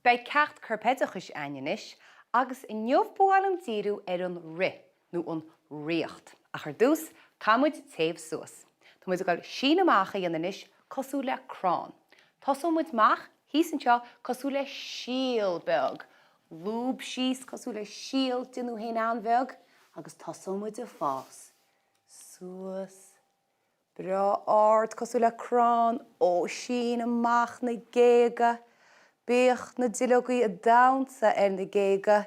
Bei ceart carpedachas aininis, agus in neomhbúalm díru an ri, nó an riocht. A chuir dús, camúid taobh suas. Tá muid gal sin amach dhéanais cosú le crán. Tású muid mach, hís anseo cosú le síl beg. Lúb síos cosú le síl dinú hain anbeg, agus tású muid a fás. Suas. Bra ard cosú le crán, ó sin amach na géga. Bích na dilogaí a dawnsa na géga,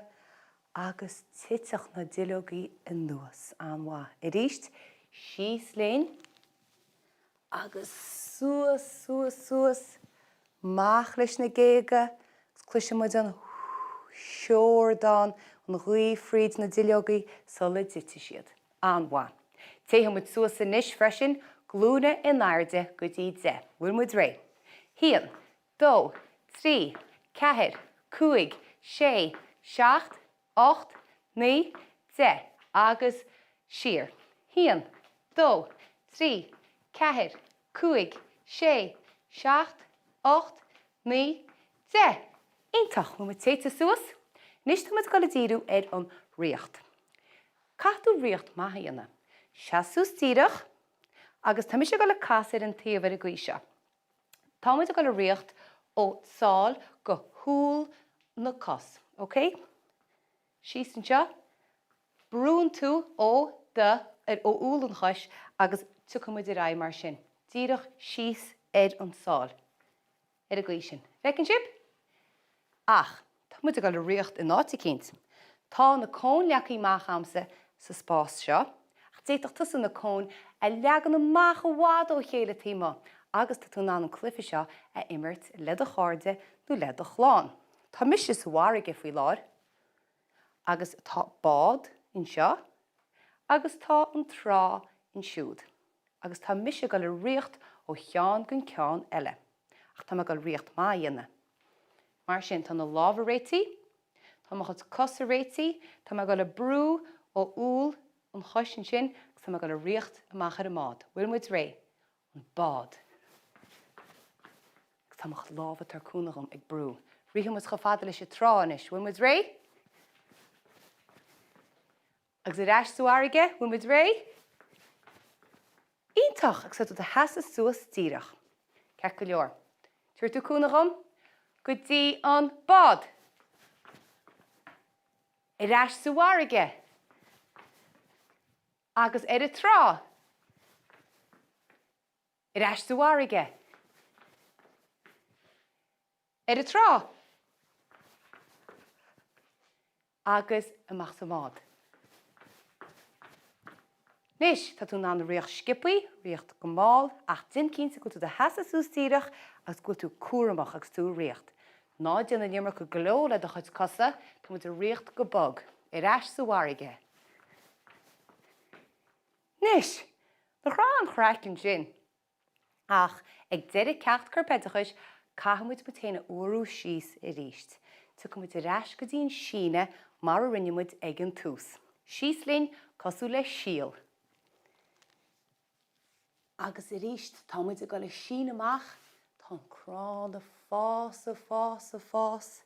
agus titach na dilogaí a nuas anwa. Ríist, síos léin, agus suas, mach leis na géga, clúise muid an seoir dan, an ghuí fríd na dilogaí solid dite siad. Anwa. Téha muid suas a nish freisin, glúna in airde go dí de. Bhfuil muid ré. Hían, dó, 3, 4, 5, 6, 7, 8, 9, 10, agus sir. Hían, dó, 3, 4, 5, 6, 7, 8, 9, 10. Ítach mu téite suas, nis tá muid gola díru an riocht. Catú riocht maithíanna. Seasús tíirech, agus tá mis gola casir an taobh a gcuise. Tá muid gola riocht ó sáil go húl na cos, ok? Síos anseo, brún tú ó úl an chois agus tucha muid a raibh mar sin. Díirech síos an sáil. A gcuisin. Fecinn sib? Ach, tá muid gola riocht in áta cinnt. Tá na cón leacaí mach amsa sa spás seo. Déitach tusa na cón a leagan na mach a bhád ó chéile tíma. Agus tá tú ná an cluife seo a imirt le a cháde nó le a chláán. Tá mis is bhhairige faoi láir, agus tá bád in seo, agus tá an trá in siúd. Agus tá mis go le riocht ó cheán gon ceán eile. Ach tá go riocht má dhéanana. Mar sin tá na lábhar réití, tá mo chud cosa réití, tá go le brú ó úl an chois sin, agus tá go le riocht amach ar a mád. Bhfuil muid ré, an bád. Tá mo lábhar tarcúnacham ag brú. Ríthe muid go fada leis a tráis. Bhfuil muid ré? Agus a reis suairige, bhfuil muid ré? Ítach agus tú a heasa suas tíirech. Ceach go leor. Tuair tú cúnacham? Go dtí an bád. I reis suairige. Agus a trá. I reis suairige. A trá. Agus amach sa mád. Nis, tá tú ná na riocht skipaí, riocht go máil, ach din cínsa go tú a heasa sús tíirech agus go tú cuaramach agus tú riocht. Ná déanana nimar go gló le do chuid cosa, tá mu a riocht go bog. I reis suairige. Nis, na chrán chráicinn sin. Ach, ag deireadh ceacht carpedachas, caithmuid go téanna uairú síos i ríist. Tu go muid a reis go dtíon síne mar a rinne muid ag an tús. Síos linn cosú le síl. Agus i ríist, tá muid a go le sín amach, tá an crán a fás.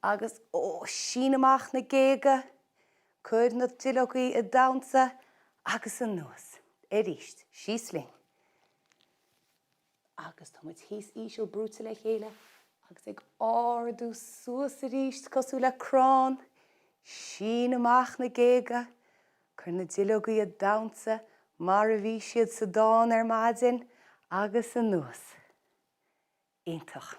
Agus ó sín amach na géga, chuir na dilogaí a dawnsa, agus an nuas. I ríist, síos linn. Agus tá muid hís ísio brúta le chéile, agus ag ardú suas a ríist cosú le crán, sín amach na géga, chuir na dilogaí a dawnsa, mar a bhí siad sa dán ar maidin, agus an nuas. Ítach.